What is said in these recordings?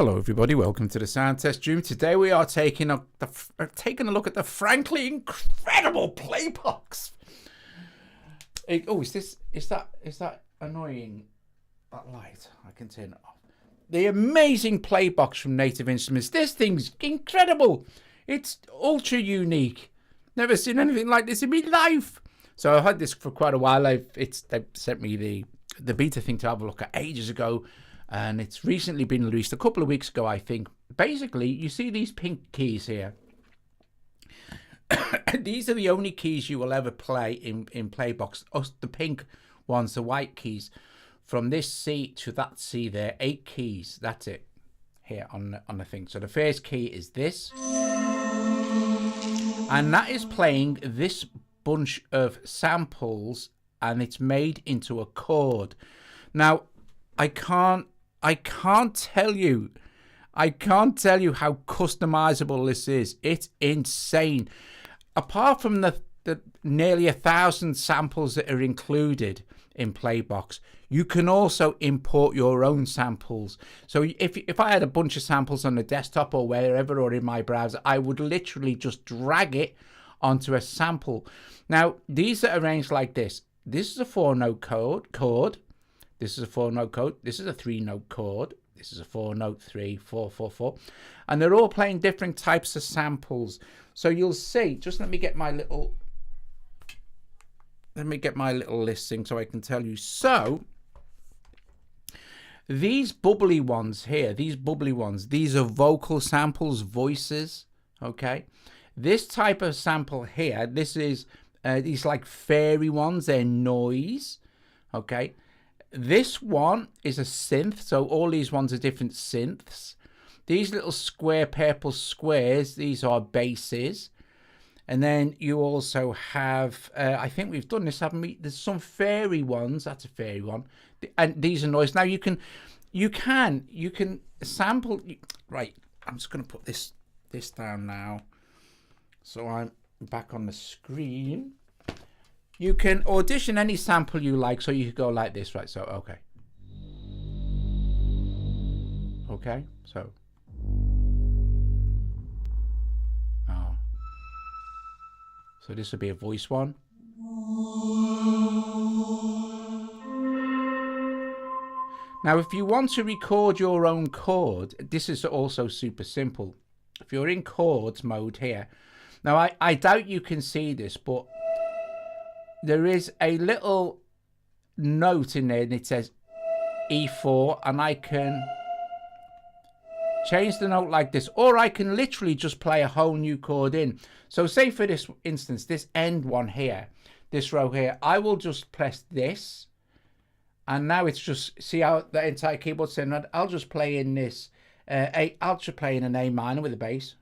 Hello everybody, welcome to the sound test room. Today we are taking a look at the frankly incredible PLAYBOX. Is that annoying? That light, I can turn it off. The amazing PLAYBOX from Native Instruments. This thing's incredible. It's ultra unique. Never seen anything like this in my life. So I've had this for quite a while. They sent me the beta thing to have a look at ages ago. And it's recently been released a couple of weeks ago, I think. Basically, you see these pink keys here. These are the only keys you will ever play in PLAYBOX. The pink ones, the white keys. From this C to that C there, 8 keys. That's it here on the thing. So the first key is this. And that is playing this bunch of samples, and it's made into a chord. Now, I can't tell you how customizable this is. It's insane. Apart from the nearly 1,000 samples that are included in PLAYBOX, you can also import your own samples. So if I had a bunch of samples on the desktop or wherever or in my browser, I would literally just drag it onto a sample. Now, these are arranged like this. This is a 4-note chord. This is a 4-note chord. This is a 3-note chord. This is a 4-note 3, 4, 4, 4. And they're all playing different types of samples. So you'll see, just let me get my little listing so I can tell you. So these bubbly ones here, these are vocal samples, voices, okay? This type of sample here, this is these like fairy ones, they're noise, okay? This one is a synth, so all these ones are different synths. These little square purple squares, these are basses. And then you also have, I think we've done this, haven't we? There's some fairy ones, that's a fairy one. And these are noise. Now you can sample, right, I'm just going to put this down now. So I'm back on the screen. You can audition any sample you like, so you could go like this, right? So, okay, so. Oh. So this would be a voice one. Now, if you want to record your own chord, this is also super simple. If you're in chords mode here, now I doubt you can see this, but there is a little note in there and it says E4, and I can change the note like this, or I can literally just play a whole new chord in. So say for this instance, this end one here, this row here, I will just press this, and now it's just, see how the entire keyboard's saying, I'll just play in this, I'll just play in an A minor with a bass.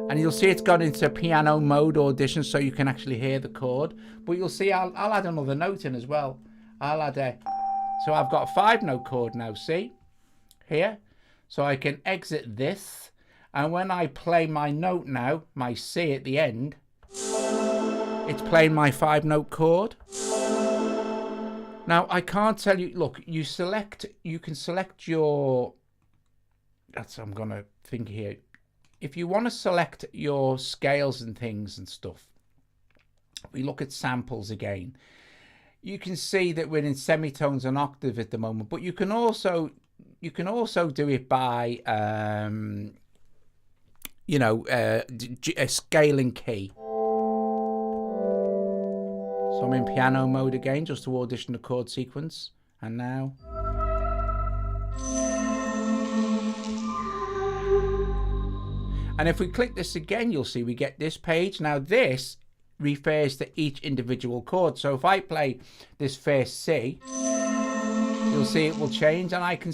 And you'll see it's gone into piano mode audition, so you can actually hear the chord. But you'll see I'll add another note in as well. I'll add so I've got a 5-note chord now, see? Here. So I can exit this. And when I play my note now, my C at the end, it's playing my 5-note chord. Now, I can't tell you, look, you can select your, I'm going to think here. If you want to select your scales and things and stuff, we look at samples again. You can see that we're in semitones and octave at the moment, but you can also do it by a scaling key. So I'm in piano mode again, just to audition the chord sequence, and now. And if we click this again, you'll see we get this page. Now this refers to each individual chord. So if I play this first C, you'll see it will change, and I can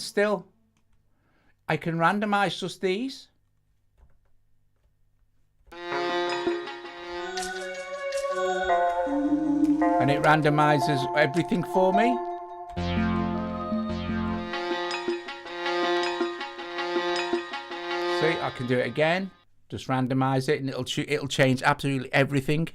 randomize just these. And it randomizes everything for me. See, I can do it again. Just randomize it, and it'll change absolutely everything.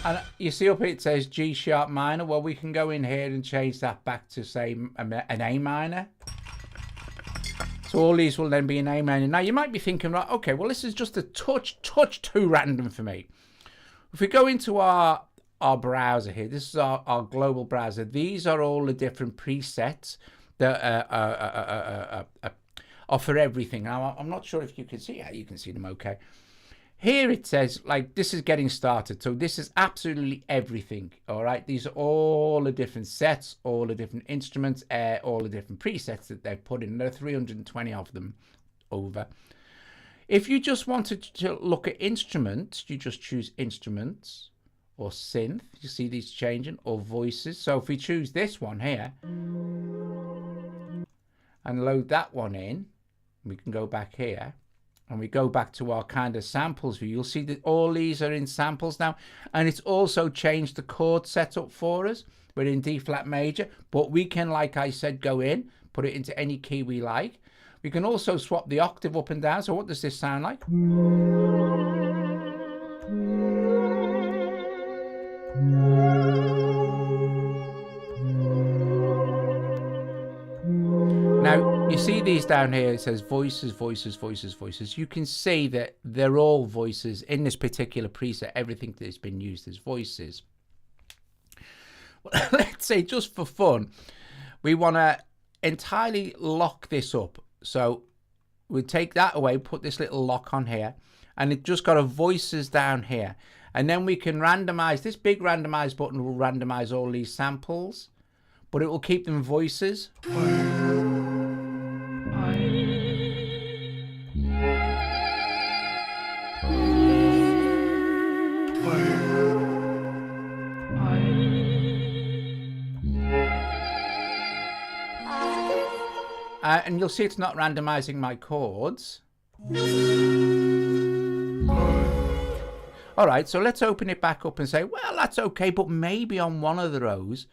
And you see up here it says G sharp minor. Well, we can go in here and change that back to say an A minor. So all these will then be in A minor. Now you might be thinking, right, okay, well this is just a touch too random for me. If we go into our browser here, this is our global browser. These are all the different presets that are for everything. Now I'm not sure if you can see. Yeah, you can see them okay. Here it says, like, this is getting started. So this is absolutely everything, all right? These are all the different sets, all the different instruments, all the different presets that they've put in. There are 320 of them over. If you just wanted to look at instruments, you just choose instruments or synth. You see these changing, or voices. So if we choose this one here and load that one in, we can go back here. And we go back to our kind of samples view, you'll see that all these are in samples now. And it's also changed the chord setup for us. We're in D flat major, but we can, like I said, go in, put it into any key we like. We can also swap the octave up and down. So what does this sound like? Now, you see these down here, it says voices, voices, voices, voices. You can see that they're all voices. In this particular preset, everything that's been used is voices. Well, let's say, just for fun, we want to entirely lock this up. So we'll take that away, put this little lock on here, and it just got a voices down here. And then we can randomize. This big randomize button will randomize all these samples, but it will keep them voices. And you'll see it's not randomizing my chords. All right, so let's open it back up and say, well, that's okay, but maybe on one of the rows,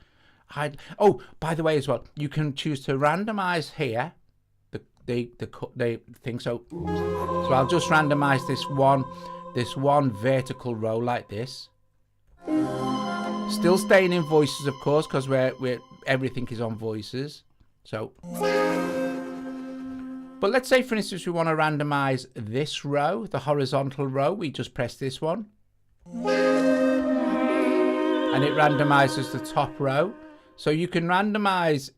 oh, by the way, as well, you can choose to randomize here the thing. So I'll just randomize this one vertical row like this. Still staying in voices, of course, because we're everything is on voices. So. But let's say, for instance, we want to randomize this row, the horizontal row. We just press this one. And it randomizes the top row. So you can randomize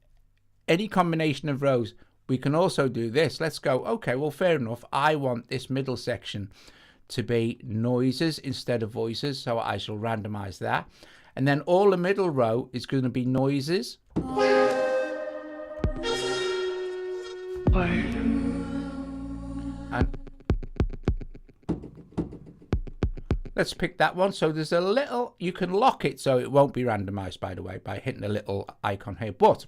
any combination of rows. We can also do this. Let's go, okay, well, fair enough. I want this middle section to be noises instead of voices. So I shall randomize that. And then all the middle row is going to be noises. And let's pick that one. So there's a little, you can lock it so it won't be randomized, by the way, by hitting the little icon here. But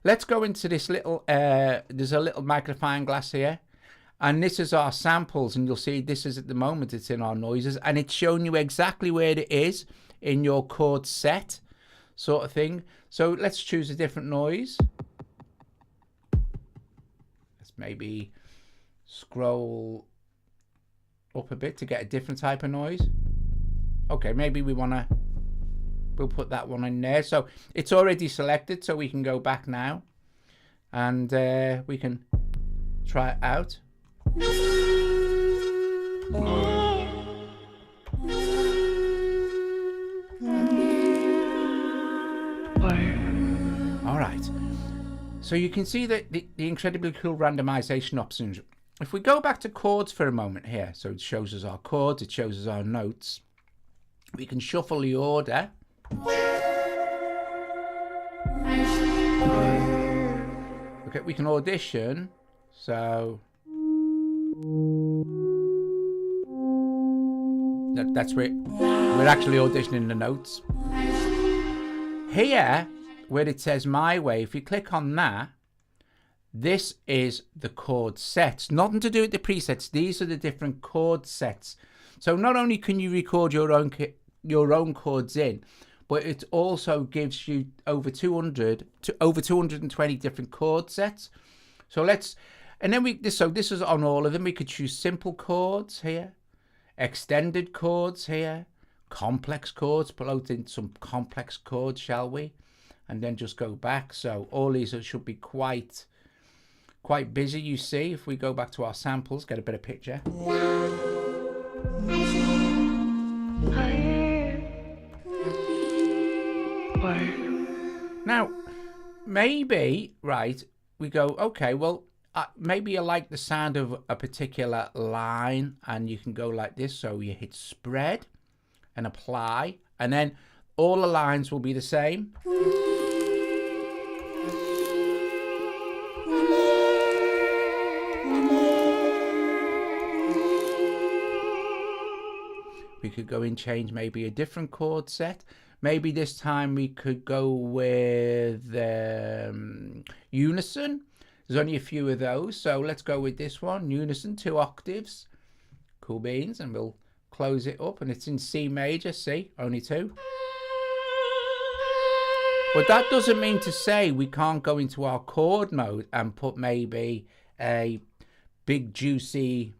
let's go into this little, there's a little magnifying glass here. And this is our samples. And you'll see this is at the moment, it's in our noises. And it's showing you exactly where it is in your chord set sort of thing. So let's choose a different noise. Let's maybe scroll up a bit to get a different type of noise. Okay, maybe we'll put that one in there. So it's already selected, so we can go back now and we can try it out. All right. So you can see that the incredibly cool randomization options. If we go back to chords for a moment here, so it shows us our chords, it shows us our notes. We can shuffle the order. Okay, we can audition. So that's where we're actually auditioning the notes. Here, where it says My Way, if you click on that, this is the chord sets. Nothing to do with the presets. These are the different chord sets. So not only can you record your own chords in, but it also gives you over 220 different chord sets. So and then so this is on all of them. We could choose simple chords here, extended chords here, complex chords, plot in some complex chords, shall we? And then just go back. So all these should be quite busy, you see. If we go back to our samples, get a better picture. Now, maybe, right, we go, okay, well, maybe you like the sound of a particular line, and you can go like this. So you hit spread and apply, and then all the lines will be the same. We could go and change maybe a different chord set. Maybe this time we could go with unison. There's only a few of those, so let's go with this one, unison, 2 octaves. Cool beans, and we'll close it up, and it's in C major, see, only 2. But that doesn't mean to say we can't go into our chord mode and put maybe a big juicy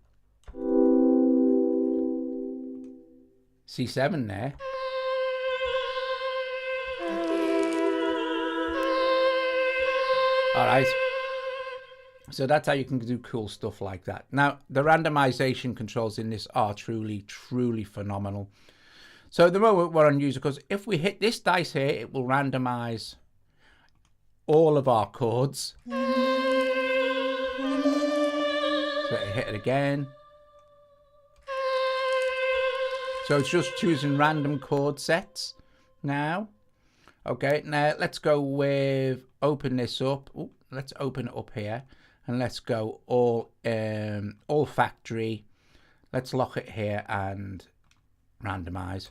C7 there. All right, so that's how you can do cool stuff like that. Now, the randomization controls in this are truly phenomenal. So at the moment we're on user chords. If we hit this dice here, it will randomize all of our chords. So hit it again. So it's just choosing random chord sets now. Okay, now let's go with, open this up. Ooh, let's open it up here, and let's go all factory. Let's lock it here and randomize.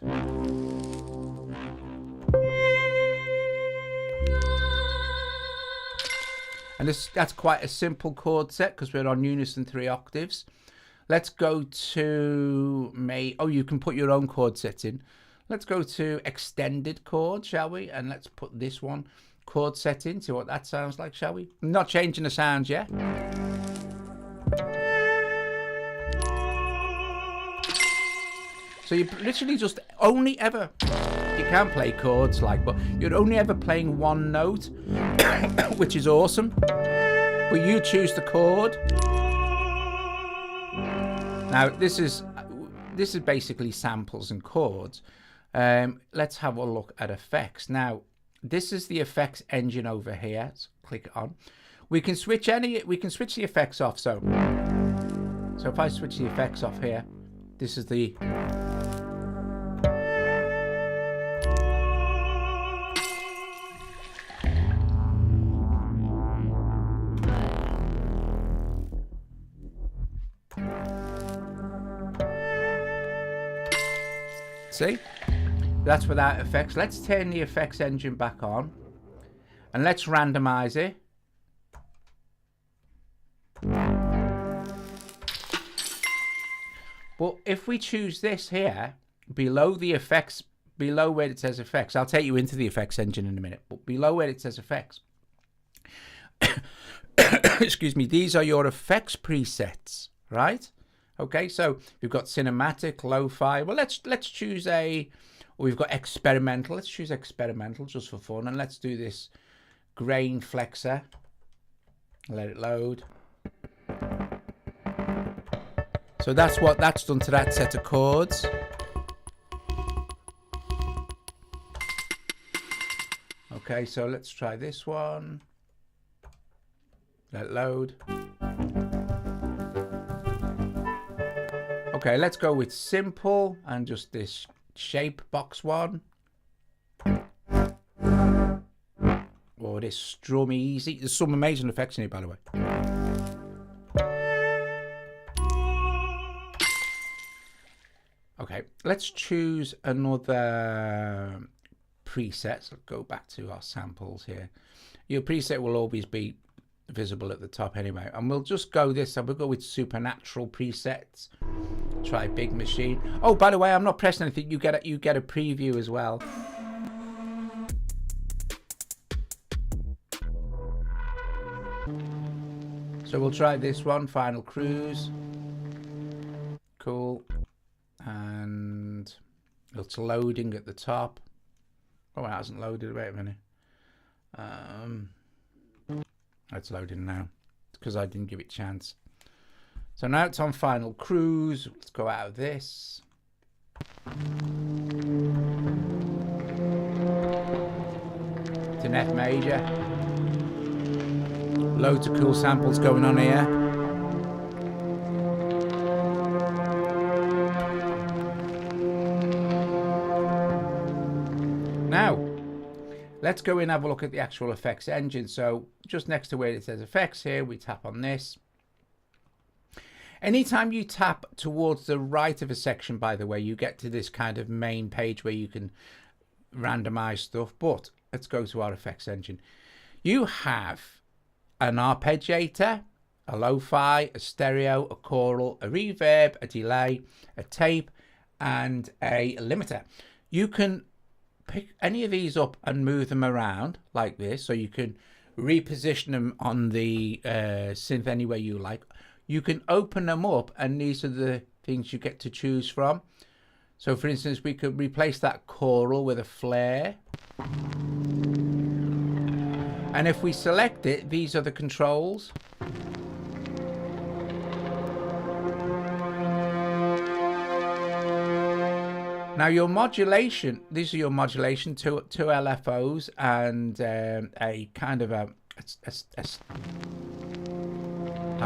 And that's quite a simple chord set because we're on unison 3 octaves. Let's go to oh, you can put your own chord sets in. Let's go to extended chord, shall we? And let's put this one chord set in, see what that sounds like, shall we? I'm not changing the sounds yet. So you literally just only ever, you can play chords like, but you're only ever playing one note, which is awesome. But you choose the chord. Now this is basically samples and chords. Let's have a look at effects. Now, this is the effects engine over here. So click it on. We can switch the effects off. So if I switch the effects off here, this is the see? That's without effects. Let's turn the effects engine back on and let's randomize it. But if we choose this here, below the effects, below where it says effects, I'll take you into the effects engine in a minute, but below where it says effects, excuse me, these are your effects presets, right? Okay, so we've got cinematic, lo-fi. Well, let's choose we've got experimental. Let's choose experimental just for fun, and let's do this grain flexor. Let it load. So that's what that's done to that set of chords. Okay, so let's try this one. Let it load. Okay, let's go with simple and just this shape box one. Oh, this strum easy. There's some amazing effects in it, by the way. Okay, let's choose another preset. So go back to our samples here. Your preset will always be visible at the top anyway, and we'll just go this. We'll go with supernatural presets. Try big machine. Oh, by the way, I'm not pressing anything. You get a preview as well. So we'll try this one, Final Cruise. Cool. And It's loading at the top. Oh, it hasn't loaded. Wait a minute. It's loading now. It's because I didn't give it a chance. So now it's on final cruise. Let's go out of this. It's an F major. Loads of cool samples going on here. Now, let's go in and have a look at the actual effects engine. So just next to where it says effects here, we tap on this. Anytime you tap towards the right of a section, by the way, you get to this kind of main page where you can randomize stuff. But let's go to our effects engine. You have an arpeggiator, a lo-fi, a stereo, a choral, a reverb, a delay, a tape, and a limiter. You can pick any of these up and move them around like this, so you can reposition them on the synth any way you like. You can open them up, and these are the things you get to choose from. So for instance, we could replace that choral with a flare, and if we select it, these are the controls. Now your modulation, these are your modulation, two LFOs and a kind of a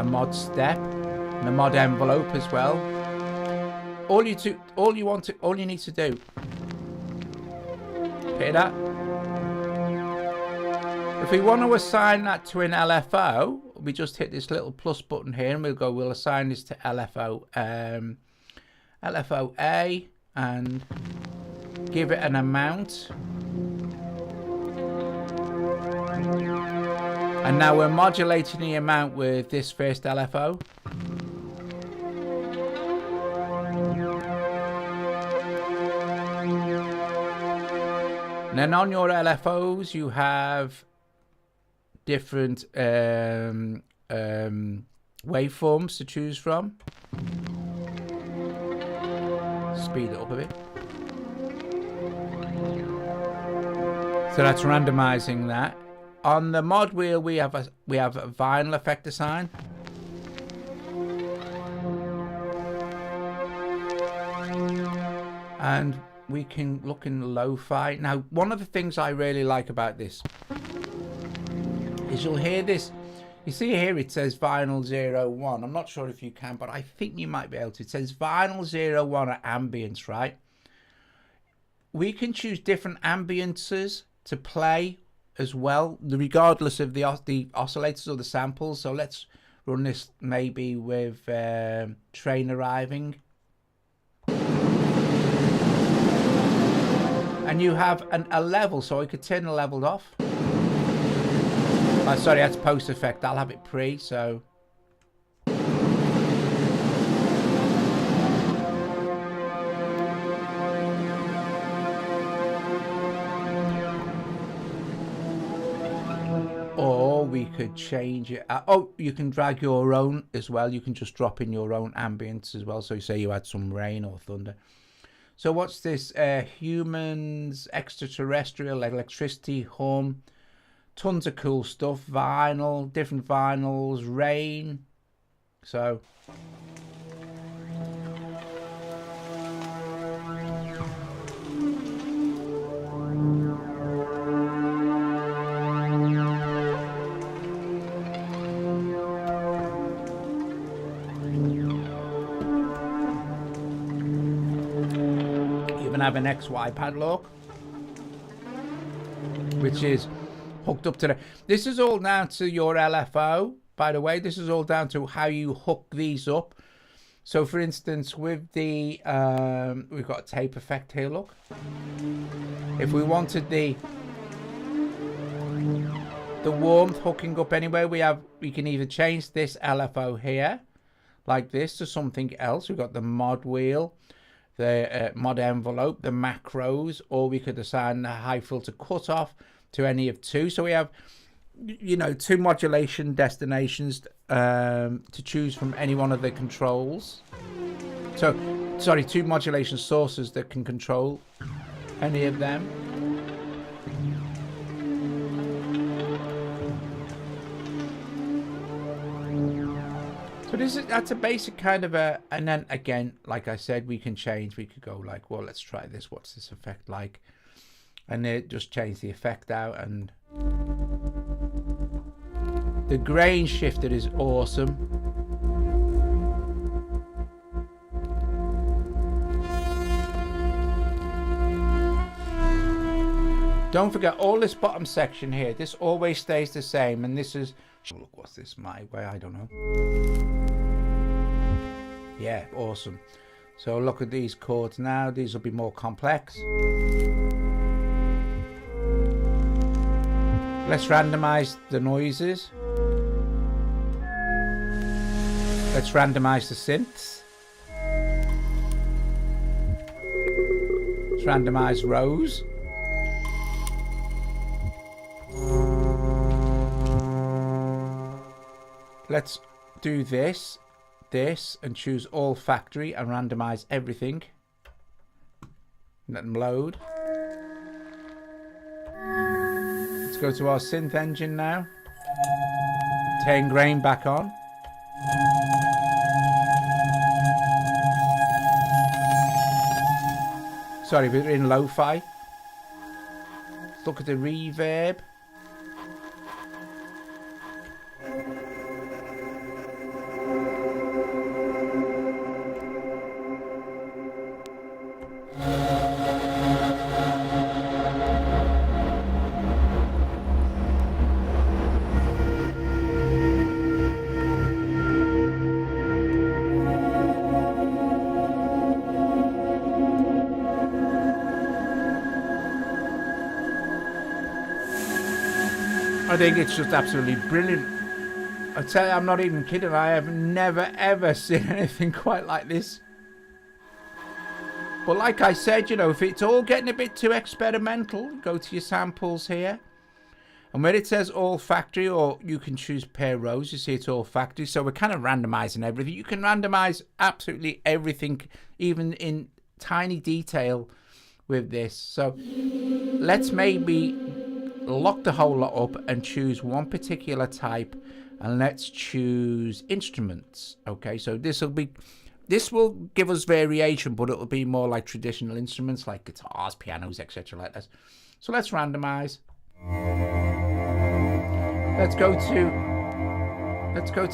mod step and a mod envelope as well. All you need to do, hear that? If we want to assign that to an LFO, we just hit this little plus button here, and we'll assign this to LFO LFO A, and give it an amount. And now we're modulating the amount with this first LFO. And then on your LFOs, you have different waveforms to choose from. Speed it up a bit. So that's randomizing that. On the mod wheel, we have a vinyl effect assigned. And we can look in lo-fi. Now, one of the things I really like about this is you'll hear this. You see here it says vinyl 01. I'm not sure if you can, but I think you might be able to. It says vinyl 01 at ambience, right? We can choose different ambiances to play as well, regardless of the oscillators or the samples. So let's run this maybe with train arriving. And you have a level, so I could turn the level off. Oh, sorry, that's post effect. I'll have it pre, so. Or we could change it. Oh, you can drag your own as well. You can just drop in your own ambience as well. So say you had some rain or thunder. So what's this? Humans, extraterrestrial, electricity, hum. Tons of cool stuff. Vinyl, different vinyls, rain. So. Have an XY padlock, which is hooked up to the. This is all down to your LFO, by the way. This is all down to how you hook these up. So for instance, with the we've got a tape effect here, look. If we wanted the warmth hooking up anywhere, we can either change this LFO here like this to something else. We've got the mod wheel, the mod envelope, the macros, or we could assign the high filter cutoff to any of two. So we have, you know, two modulation destinations to choose from any one of the controls. So sorry, 2 modulation sources that can control any of them. So that's a basic kind of a, and then again, like I said, we can change. We could go like, well, let's try this. What's this effect like? And it just change the effect out, and the grain shifter is awesome. Don't forget all this bottom section here. This always stays the same, and this is, look, what's this my way? I don't know. Yeah, awesome. So look at these chords now. These will be more complex. Let's randomize the noises. Let's randomize the synths. Let's randomize rows. Let's do this, and choose all factory and randomize everything. Let them load. Let's go to our synth engine now. Turn grain back on. Sorry, we're in lo-fi. Let's look at the reverb. I think it's just absolutely brilliant. I tell you, I'm not even kidding. I have never ever seen anything quite like this. But like I said, you know, if it's all getting a bit too experimental, go to your samples here. And where it says all factory, or you can choose pair rows, you see it's all factory. So we're kind of randomizing everything. You can randomize absolutely everything, even in tiny detail with this. So let's maybe lock the whole lot up and choose one particular type, and let's choose instruments. Okay, so this will give us variation, but it'll be more like traditional instruments like guitars, pianos, etc. like this. So let's randomize. Let's go to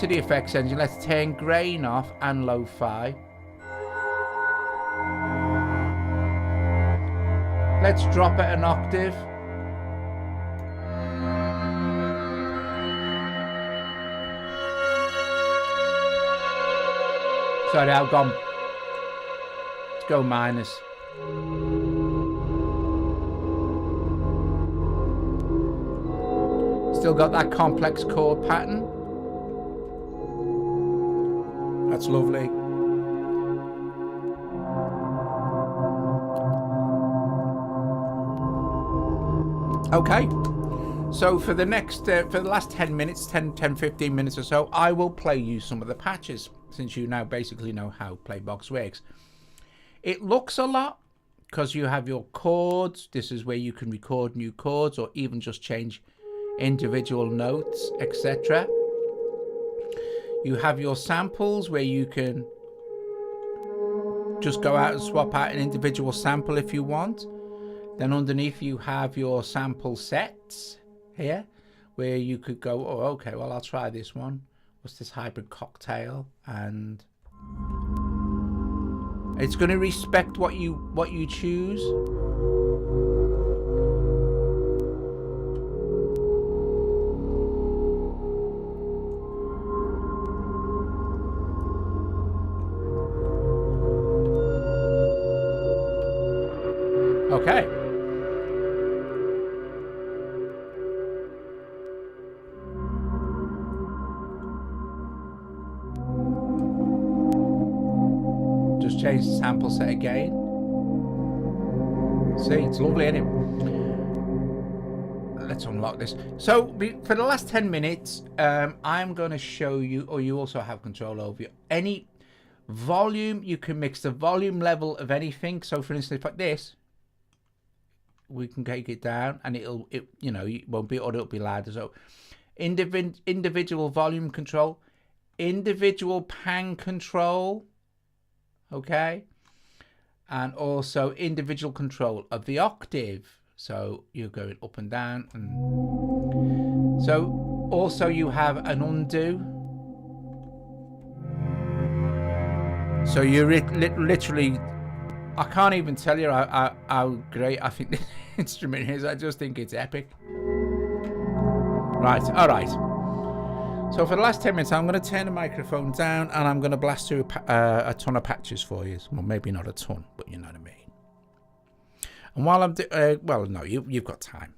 the effects engine. Let's turn grain off and lo-fi. Let's drop it an octave. Sorry, I've gone. Let's go minus. Still got that complex chord pattern. That's lovely. Okay. So for the next, for the last 10 minutes, 15 minutes or so, I will play you some of the patches, since you now basically know how PLAYBOX works. It looks a lot, because you have your chords. This is where you can record new chords, or even just change individual notes, etc. You have your samples, where you can just go out and swap out an individual sample if you want. Then underneath you have your sample sets here, where you could go, oh, okay, well, I'll try this one. What's this hybrid cocktail? And it's going to respect what you choose. Okay. Just change the sample set again. See, it's lovely, isn't it? Let's unlock this. So for the last 10 minutes, I'm going to show you, or you also have control over any Volume, you can mix the volume level of anything. So for instance, like this, we can take it down and it you know, it won't be, or it'll be louder. So individual volume control, individual pan control, okay, and also individual control of the octave. So you're going up and down, and so also you have an undo. So you're literally, I can't even tell you how great I think this instrument is. I just think it's epic. Right, all right. So for the last 10 minutes, I'm going to turn the microphone down and I'm going to blast through a ton of patches for you. Well, maybe not a ton, but you know what I mean. And while I'm well, no, you've got time.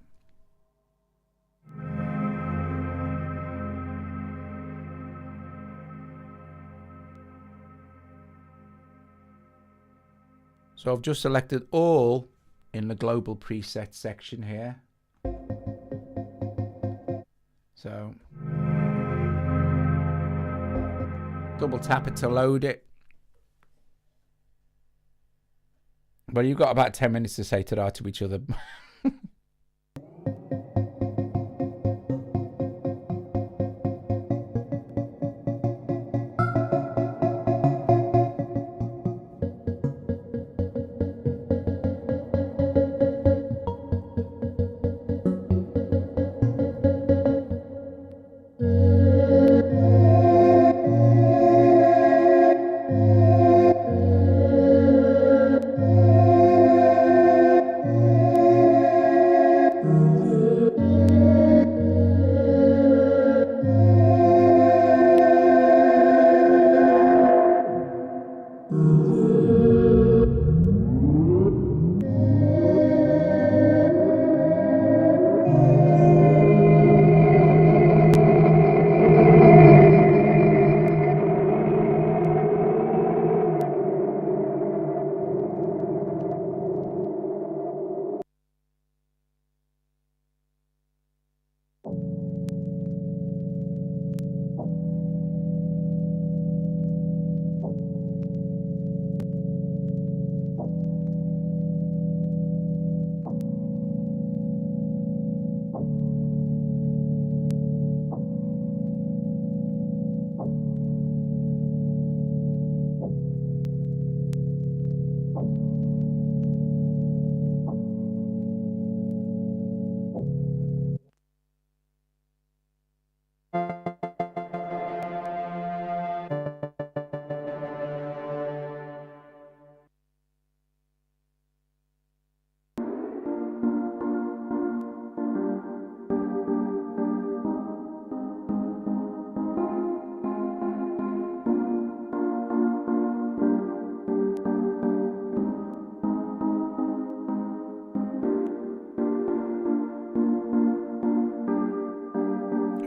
So I've just selected all in the global preset section here. So double tap it to load it. But you've got about 10 minutes to say ta-da to each other.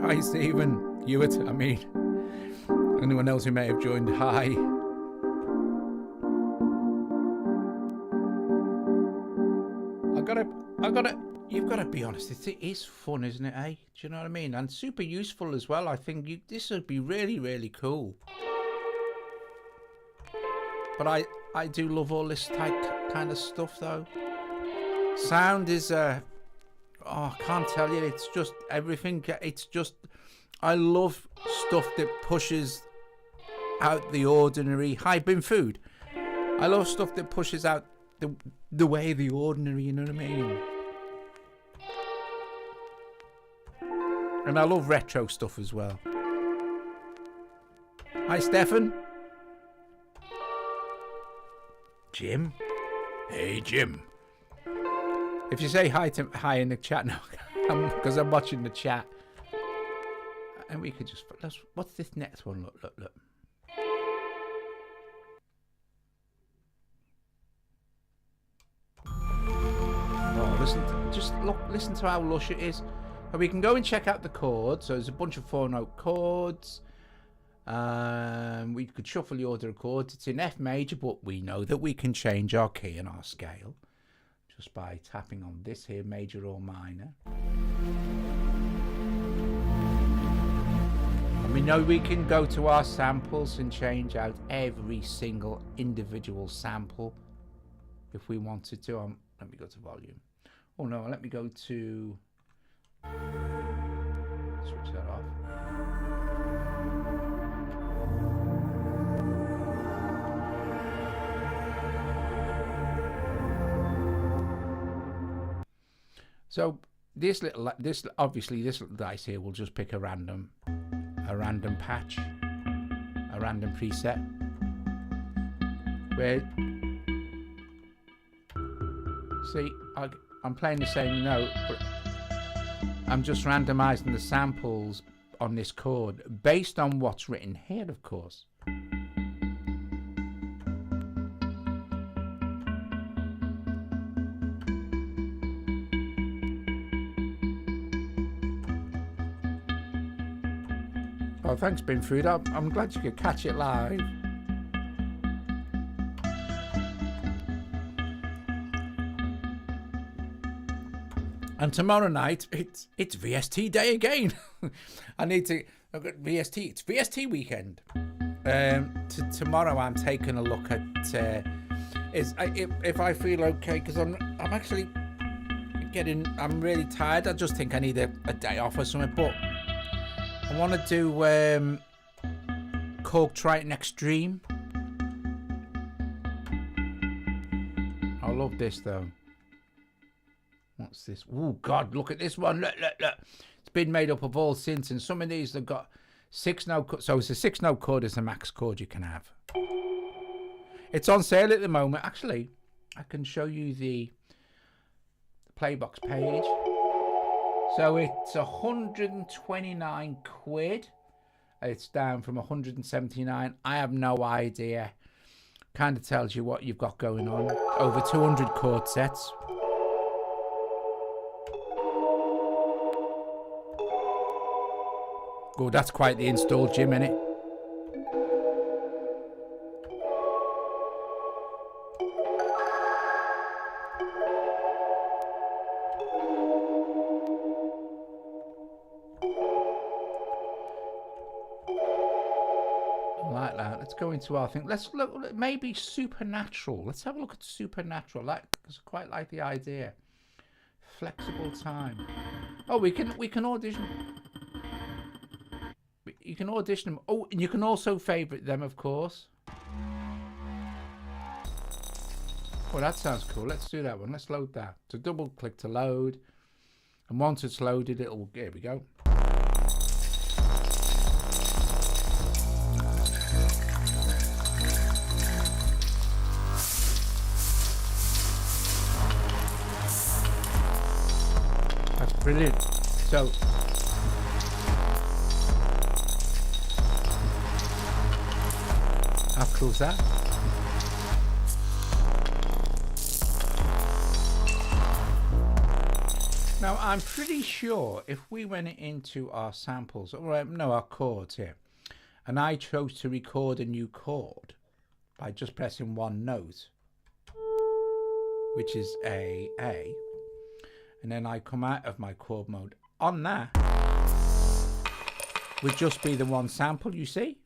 Hi Stephen, Hewitt, I mean, anyone else who may have joined, hi. You've got to be honest, it is fun, isn't it, eh? Do you know what I mean? And super useful as well. I think this would be really, really cool. But I do love all this type kind of stuff though. Sound is oh, I can't tell you, it's just everything. It's just, I love stuff that pushes out the ordinary. Hi, Bin Food. I love stuff that pushes out the way of the ordinary, you know what I mean? And I love retro stuff as well. Hi, Stefan. Jim. Hey, Jim. If you say hi in the chat now, because I'm watching the chat, and we could just, what's this next one? Look. Oh, listen to how lush it is. And we can go and check out the chords. So there's a bunch of 4-note chords. We could shuffle the order of chords. It's in F major, but we know that we can change our key and our scale just by tapping on this here, major or minor. I mean, know we can go to our samples and change out every single individual sample if we wanted to. Let me go to volume. Oh no, let me go to... Switch that off. So this little dice here will just pick a random patch, a random preset. Where, see, I'm playing the same note, but I'm just randomizing the samples on this chord based on what's written here, of course. Oh, thanks, Binfood. I'm glad you could catch it live. And tomorrow night, it's VST day again. I need to look at VST. It's VST weekend. Tomorrow I'm taking a look at if I feel okay, because I'm actually I'm really tired. I just think I need a day off or something. But I want to do Korg Triton Extreme. I love this though. What's this? Oh God, look at this one. Look. It's been made up of all synths, and some of these have got 6-note. So it's a 6-note chord is the max chord you can have. It's on sale at the moment. Actually, I can show you the PLAYBOX page. So it's 129 quid. It's down from 179. I have no idea. Kind of tells you what you've got going on. Over 200 chord sets. Oh, that's quite the install, Jim, innit? Like that. Let's go into our thing. Let's look, maybe Supernatural. Let's have a look at Supernatural. Because I quite like the idea. Flexible time. Oh, we can audition. You can audition them. Oh, and you can also favorite them, of course. Oh, that sounds cool. Let's do that one. Let's load that. So double click to load. And once it's loaded, it'll... Here we go. That's brilliant. So... How cool is that? Now, I'm pretty sure if we went into our samples, or no, our chords here, and I chose to record a new chord by just pressing one note, which is A, and then I come out of my chord mode, on that would just be the one sample, you see?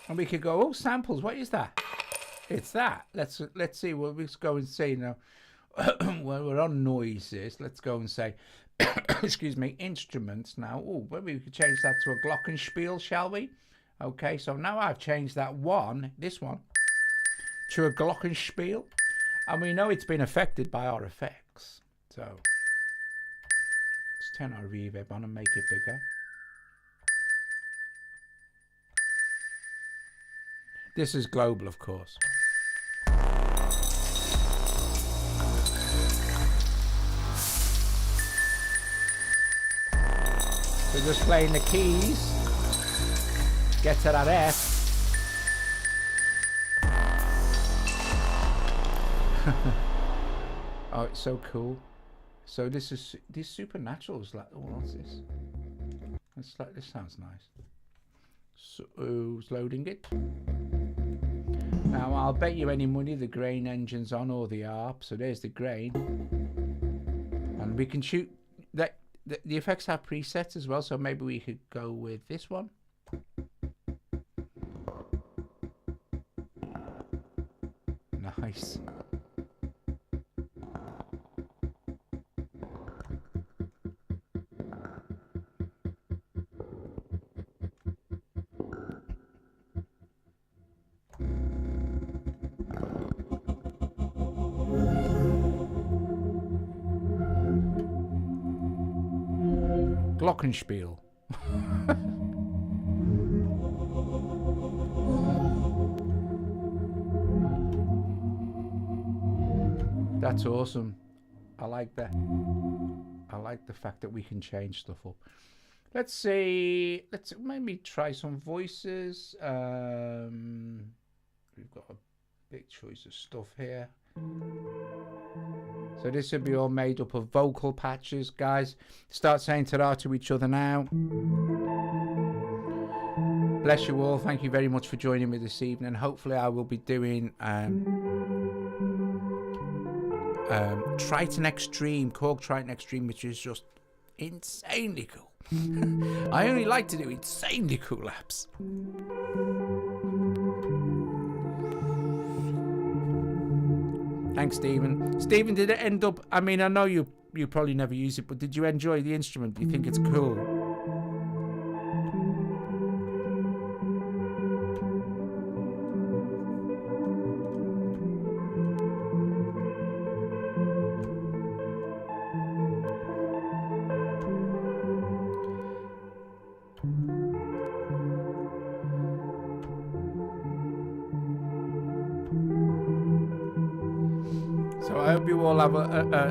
And we could go, oh, samples, what is that? It's that. Let's see. Well, let's go and see now. Well, we're on noises. Let's go and say, excuse me, instruments now. Oh, maybe we could change that to a glockenspiel, shall we? Okay, so now I've changed that one, this one, to a glockenspiel. And we know it's been affected by our effects. So let's turn our reverb on and make it bigger. This is global, of course. So just playing the keys. Get to that F. Oh, it's so cool. So this Supernatural is like, oh, what's this? It's like, this sounds nice. So it's loading it. Now, I'll bet you any money the grain engine's on, or the ARP. So there's the grain. And we can shoot that. The effects have presets as well, so maybe we could go with this one. Nice. Glockenspiel. That's awesome. I like that. I like the fact that we can change stuff up. Let's see. Let's maybe try some voices. We've got a big choice of stuff here. So this will be all made up of vocal patches, guys. Start saying ta-ra to each other now. Bless you all. Thank you very much for joining me this evening. Hopefully I will be doing Triton Extreme, Korg Triton Extreme, which is just insanely cool. I only like to do insanely cool apps. Thanks, Stephen. Stephen, did it end up... I mean, I know you probably never use it, but did you enjoy the instrument? Do you think it's cool? So I hope you all have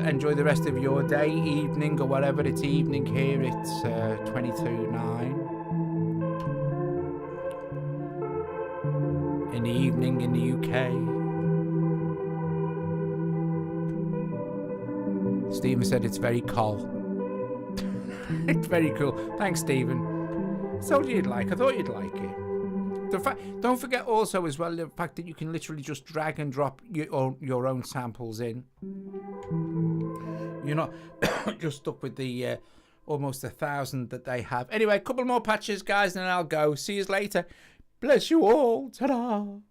enjoy the rest of your day, evening, or whatever. It's evening here. It's 22:09 in the evening in the UK. Stephen said it's very cool. It's very cool. Thanks, Stephen. I told you you'd like. I thought you'd like it. Don't forget also as well the fact that you can literally just drag and drop your own samples in. You're not just stuck with the almost 1,000 that they have. Anyway, a couple more patches, guys, and then I'll go. See you later. Bless you all. Ta-da.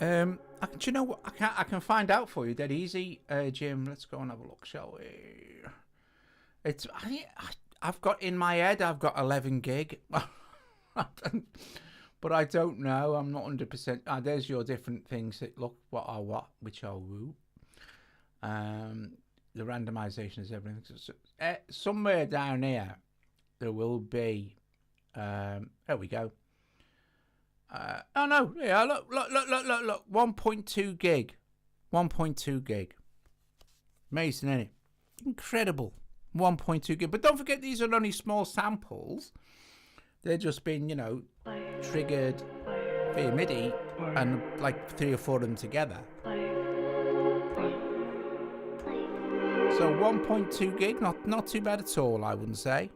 Do you know what? I can find out for you dead easy, Jim. Let's go and have a look, shall we? I've got in my head, I've got 11 gig. But I don't know. I'm not 100%. There's your different things that look what are what, which are woo. The randomization is everything. So, somewhere down here, there will be. There we go. Oh no! Yeah, look! 1.2 gig, 1.2 gig. Amazing, isn't it? Incredible. 1.2 gig. But don't forget, these are only small samples. They're just been, triggered via Midi and like 3 or 4 of them together. So 1.2 gig, not too bad at all, I wouldn't say.